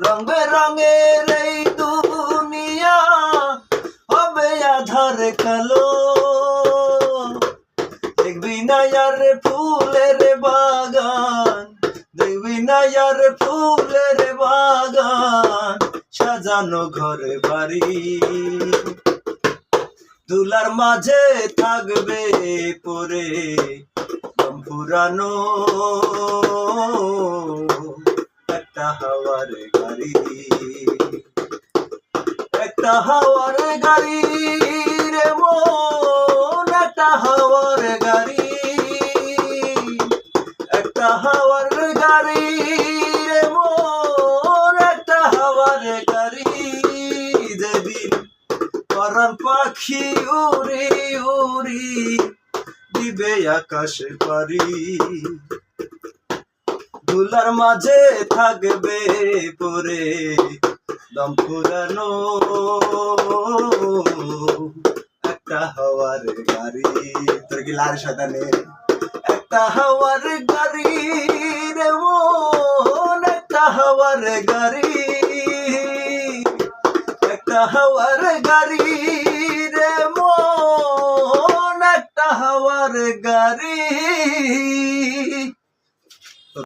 রং বেরঙের এই দুনিয়া হবে আধার কালো। দেখবি না আর ফুলের বাগান, দেখবি না আর ফুলের বাগান, সাজানো ঘরে বাড়ি। দুলার মাঝে থাকবে পরে দম ফুরানো একটা হাওয়ার গাড়ি, একটা হাওয়ার গাড়ি রে মন, একটা হাওয়ার গাড়ি, একটা হাওয়ার গাড়ি রে মন, একটা হাওয়ার গাড়ি। যেদিন পরাণ পাখি উড়ি উড়ি দিবে আকাশে পারি, দুলার মাঝে থাকবে পরে দম ফুরানো একটা হাওয়ার গাড়ি। তোর কি লাল সাদানে একটা হাওয়ার গাড়ি রে মন, একটা হাওয়ার গাড়ি, একটা হাওয়ার গাড়ি রে মন, একটা হাওয়ার গাড়ি।